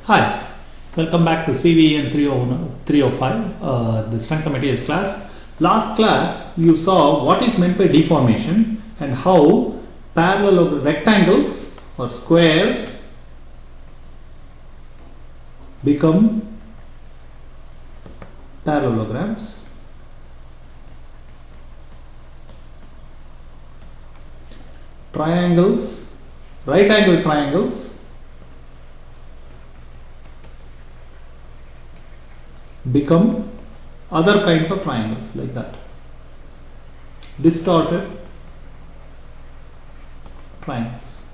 Hi, welcome back to CVN 305, the Strength of Materials class. Last class you saw what is meant by deformation and how parallel rectangles or squares become parallelograms. Triangles, right angle triangles become other kinds of triangles like that. Distorted triangles.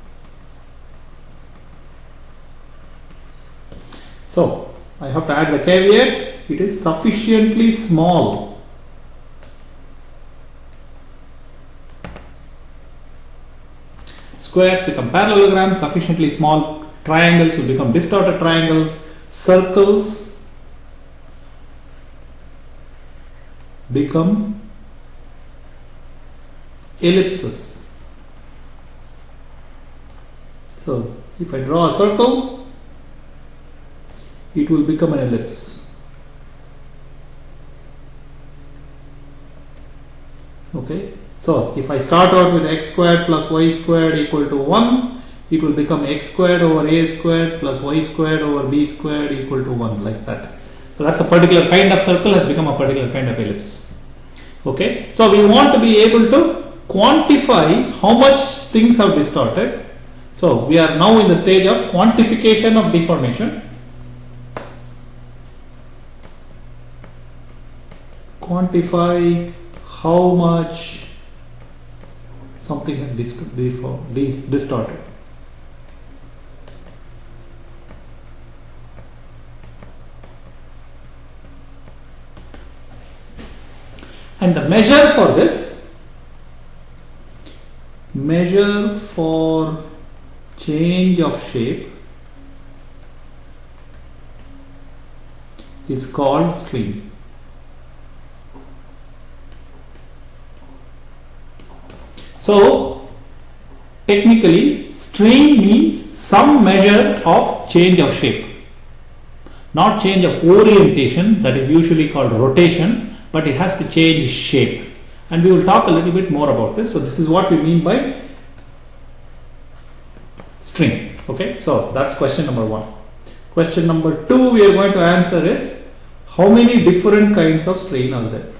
So I have to add the caveat, it is sufficiently small. Squares become parallelograms, sufficiently small triangles will become distorted triangles, circles become ellipses. So if I draw a circle, it will become an ellipse. Okay, so if I start out with x squared plus y squared equal to 1, it will become x squared over a squared plus y squared over b squared equal to 1, like that. So that's a particular kind of circle has become a particular kind of ellipse. Okay, so we want to be able to quantify how much things have distorted. So we are now in the stage of quantification of deformation. Quantify how much something has distorted. And the measure for this, measure for change of shape, is called strain. So technically strain means some measure of change of shape, not change of orientation, that is usually called rotation, but it has to change shape, and we will talk a little bit more about this. So this is what we mean by strain. Okay, so that's question number 1. Question number 2 we are going to answer is how many different kinds of strain are there.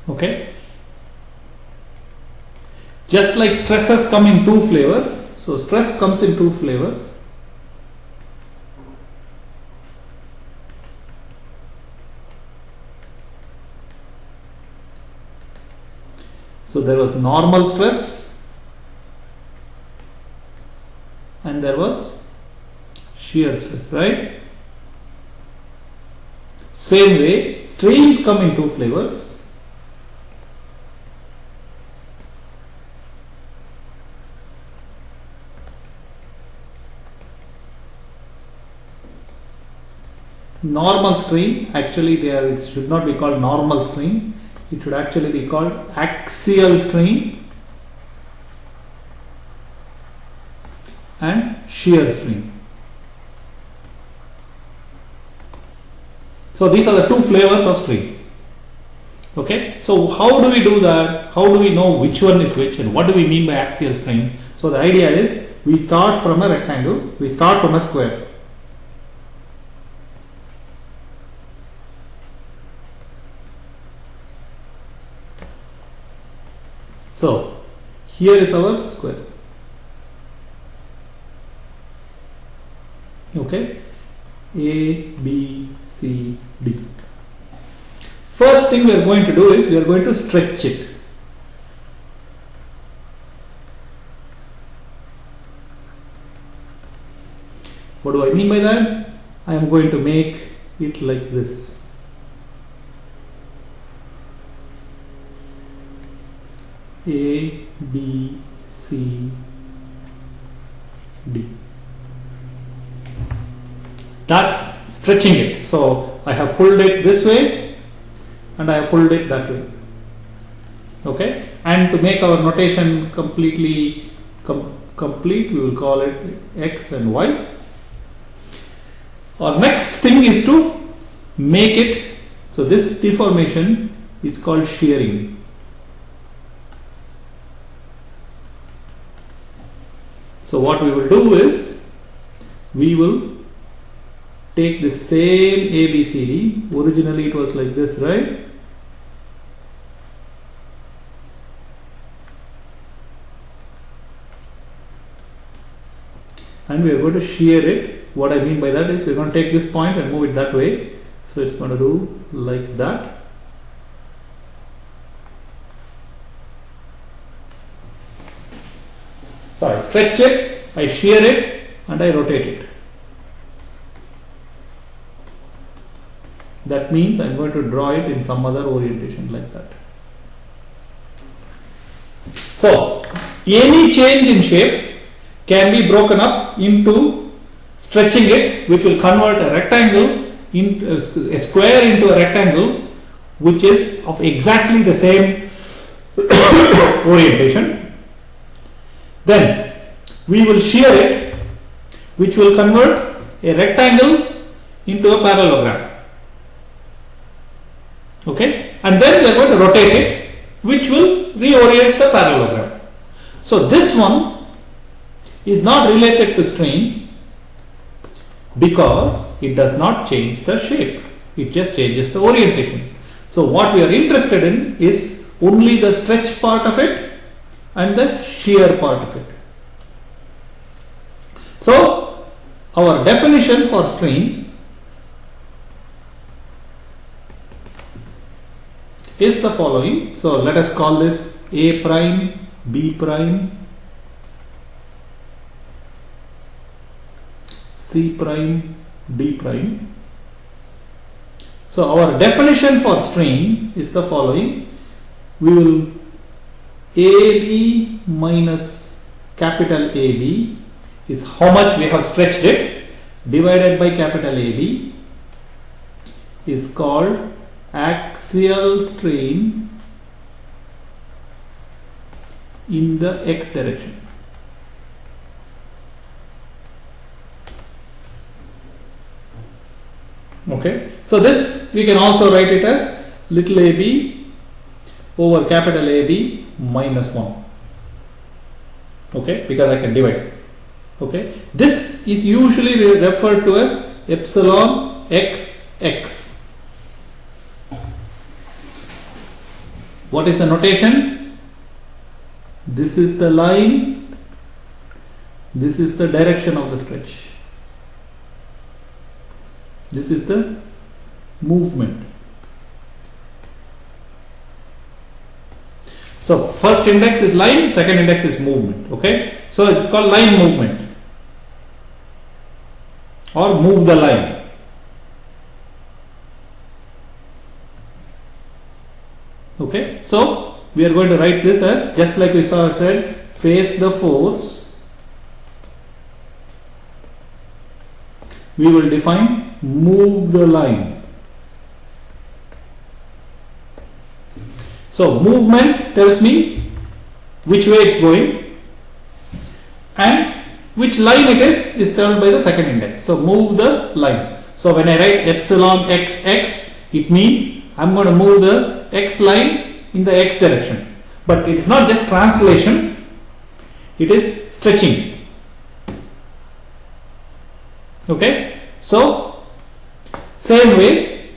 Okay, just like stresses come in 2 flavors, so stress comes in 2 flavors. So there was normal stress and there was shear stress, right? Same way, strains come in 2 flavors. Normal strain, actually it should not be called normal strain, it should actually be called axial strain and shear strain. So these are the 2 flavors of strain. Okay, so how do we do that? How do we know which one is which and what do we mean by axial strain? So the idea is we start from a rectangle, we start from a square. So here is our square. Okay, A, B, C, D. First thing we are going to do is we are going to stretch it. What do I mean by that? I am going to make it like this. A, B, C, D. that's stretching it. So I have pulled it this way and I have pulled it that way. Okay, and to make our notation completely complete, we will call it X and Y. Our next thing is to make it, so this deformation is called shearing. So what we will do is, we will take the same ABCD, originally it was like this, right? And we are going to shear it. What I mean by that is, we are going to take this point and move it that way. So it's going to do like that. So I stretch it, I shear it, and I rotate it. That means I am going to draw it in some other orientation like that. So any change in shape can be broken up into stretching it, which will convert a rectangle into a square into a rectangle, which is of exactly the same orientation. Then we will shear it, which will convert a rectangle into a parallelogram. Okay, and then we are going to rotate it, which will reorient the parallelogram. So this one is not related to strain because it does not change the shape, it just changes the orientation. So what we are interested in is only the stretch part of it and the shear part of it. So our definition for strain is the following. So let us call this A prime, B prime, C prime, D prime. So our definition for strain is the following. We will AB minus capital AB is how much we have stretched it, divided by capital AB, is called axial strain in the X direction. Okay, so this we can also write it as little ab over capital AB minus 1. Okay, because I can divide. Okay, this is usually referred to as epsilon xx. What is the notation? This is the line, this is the direction of the stretch. This is the movement. So first index is line, second index is movement. Okay, so it's called line movement or move the line. Okay, so we are going to write this as, just like we said, face the force. We will define move the line. So movement tells me which way it's going, and which line it is told by the second index. So move the line. So when I write epsilon xx, it means I'm going to move the x line in the x direction. But it's not just translation, it is stretching. Okay, so same way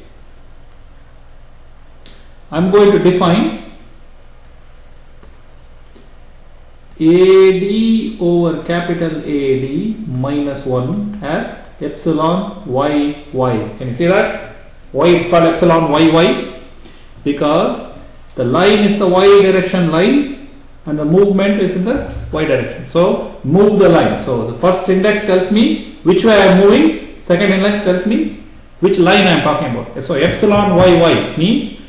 I'm going to define AD over capital AD minus 1 as epsilon YY. Can you see that? Why it's called epsilon YY? Because the line is the Y direction line and the movement is in the Y direction. So move the line. So the first index tells me which way I am moving, second index tells me which line I am talking about. So epsilon YY means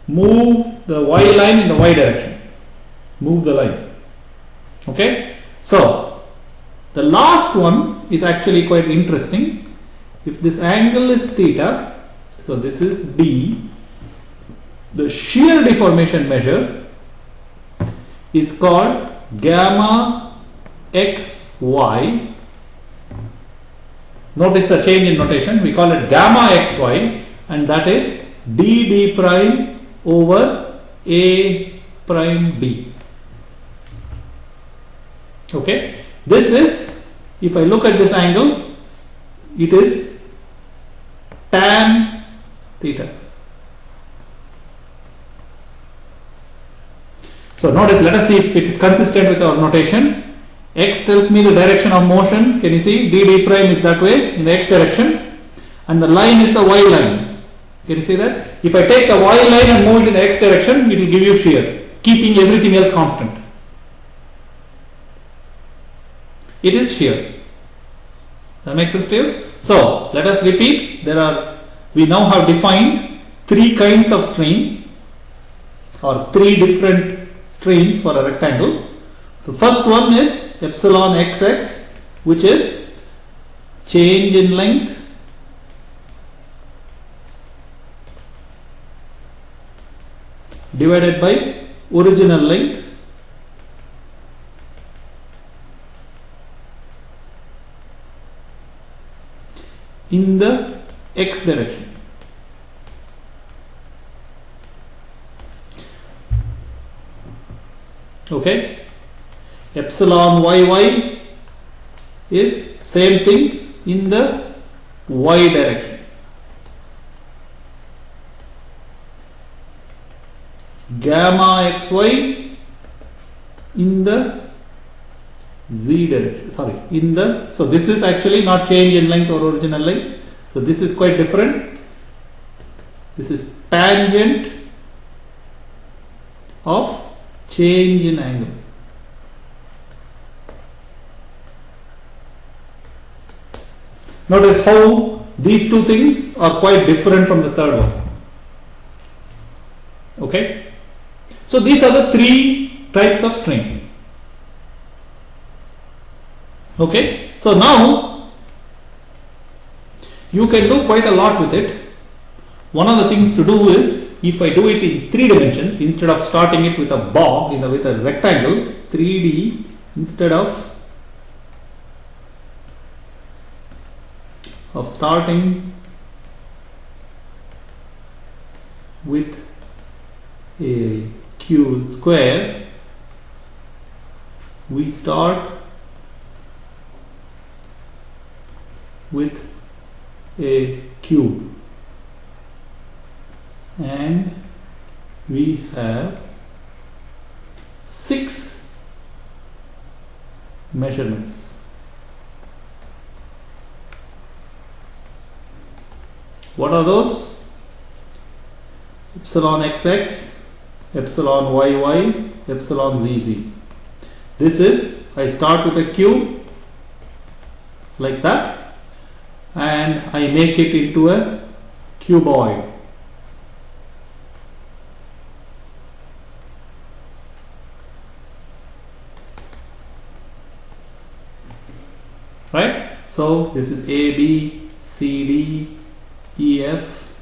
move the Y line in the Y direction. Move the line. Okay, so the last one is actually quite interesting. if this angle is theta, so this is B, the shear deformation measure is called gamma xy. Notice the change in notation, we call it gamma xy, and that is d prime over a prime d. Okay, this is, if I look at this angle, it is tan theta. So notice, let us see if it is consistent with our notation. X tells me the direction of motion. Can you see? d prime is that way in the x direction, and the line is the y line. Can you see that? If I take the y line and move it in the x direction, it will give you shear, keeping everything else constant. It is shear. That makes sense to you? So let us repeat. We now have defined three kinds of strain, or three different strains for a rectangle. The first one is epsilon xx, which is change in length divided by original length in the x direction. Okay, epsilon yy is same thing in the y direction. Gamma xy in the z direction. So this is actually not change in length or original length. So this is quite different. This is tangent of change in angle. Notice how these two things are quite different from the third one. Okay, so these are the three types of strain. Okay, so now you can do quite a lot with it. One of the things to do is, if I do it in 3 dimensions, instead of starting it with a bar, with a rectangle, 3D, instead of starting with a cube square, we start with a cube, and we have 6 measurements. What are those? Epsilon xx, epsilon yy, epsilon zz. This is, I start with a cube like that, and I make it into a cuboid. Right? So this is A, B, C, D, E, F.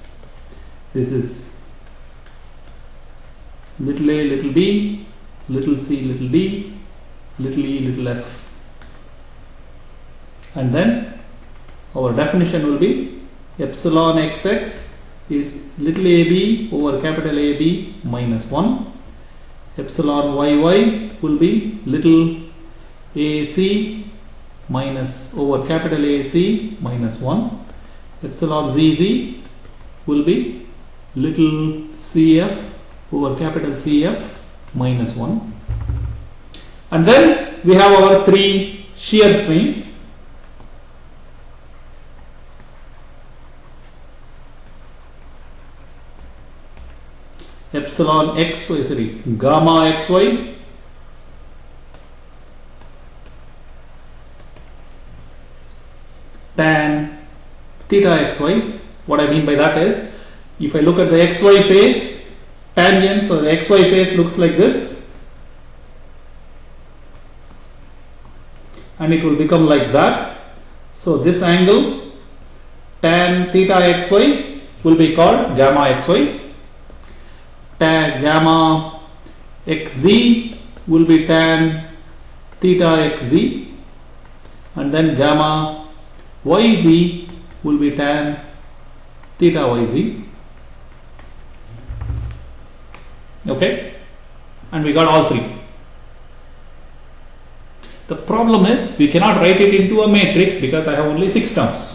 This is little a, little b, little c, little d, little e, little f. And then our definition will be epsilon xx is little ab over capital AB minus 1. Epsilon yy will be little ac minus over capital AC minus 1. Epsilon zz will be little cf over capital CF minus 1. And then we have our 3 shear strains. Epsilon xy, gamma xy, tan theta xy. What I mean by that is, if I look at the xy face, tangent, so the xy face looks like this, and it will become like that. So this angle tan theta xy will be called gamma xy. Tan gamma xz will be tan theta xz, and then gamma yz will be tan theta yz. Okay, and we got all three. The problem is we cannot write it into a matrix because I have only 6 terms.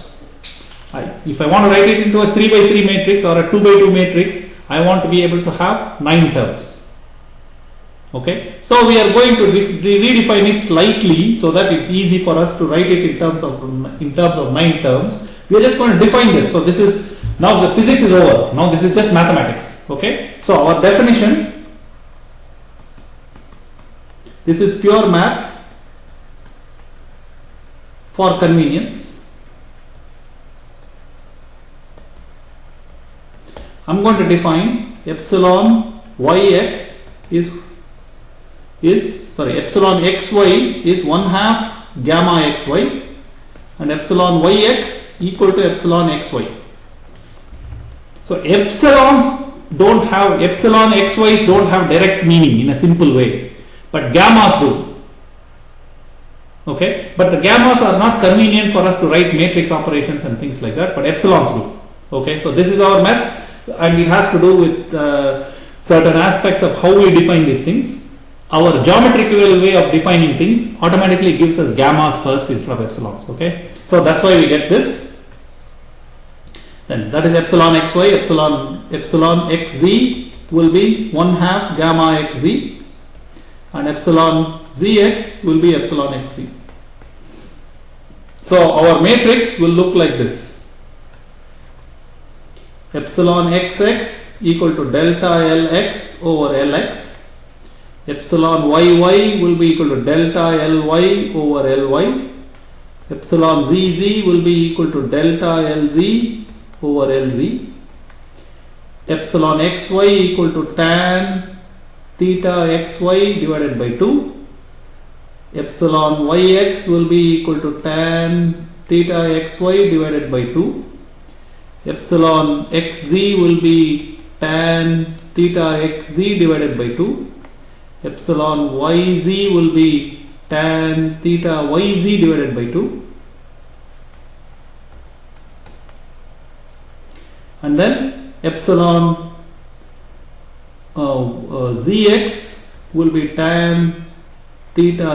If I want to write it into a 3 by 3 matrix or a 2 by 2 matrix, I want to be able to have 9 terms. Okay, so we are going to redefine it slightly so that it's easy for us to write it in terms of 9 terms. We are just going to define this. So this is, now the physics is over. Now this is just mathematics. Okay, so our definition, this is pure math for convenience. I'm going to define epsilon yx epsilon xy is 1/2 gamma xy, and epsilon yx equal to epsilon xy. So epsilon xy's don't have direct meaning in a simple way, but gammas do. Okay, but the gammas are not convenient for us to write matrix operations and things like that, but epsilons do. Okay, so this is our mess, and it has to do with certain aspects of how we define these things. Our geometrical way of defining things automatically gives us gammas first instead of epsilons. Okay, so that's why we get this. Then that is epsilon xy, epsilon xz will be 1/2 gamma xz, and epsilon zx will be epsilon xz. So our matrix will look like this. Epsilon xx equal to delta Lx over Lx. Epsilon yy will be equal to delta Ly over Ly. Epsilon zz will be equal to delta Lz over Lz. Epsilon xy equal to tan theta xy divided by 2. Epsilon yx will be equal to tan theta xy divided by 2. Epsilon xz will be tan theta xz divided by 2. Epsilon yz will be tan theta yz divided by 2. And then epsilon zx will be tan theta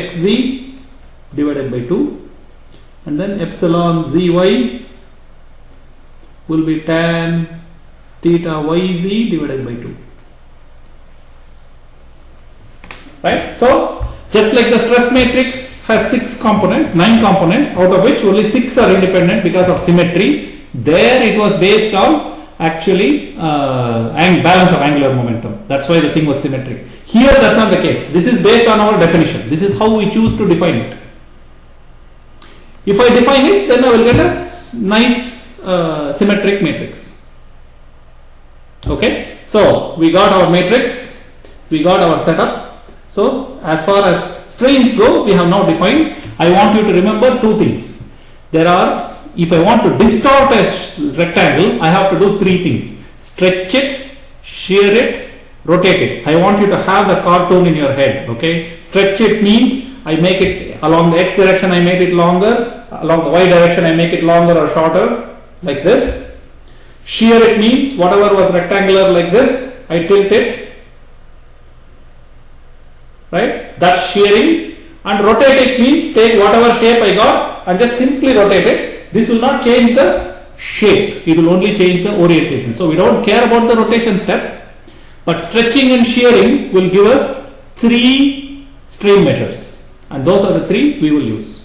xz divided by 2. And then epsilon zy will be tan theta yz divided by 2. Right? So just like the stress matrix has 9 components, out of which only 6 are independent because of symmetry. There it was based on actually balance of angular momentum. That's why the thing was symmetric. Here that's not the case. This is based on our definition. This is how we choose to define it. If I define it, then I will get a nice symmetric matrix. Okay, so we got our matrix, we got our setup. So as far as strains go, we have now defined. I want you to remember 2 things. If I want to distort a rectangle, I have to do 3 things: stretch it, shear it, rotate it. I want you to have the cartoon in your head. Okay, stretch it means I make it along the x direction, I make it longer, along the y direction I make it longer or shorter, like this. Shear it means whatever was rectangular like this, I tilt it, right? That's shearing. And rotate it means take whatever shape I got and just simply rotate it. This will not change the shape, it will only change the orientation. So we don't care about the rotation step, but stretching and shearing will give us 3 strain measures, and those are the 3 we will use.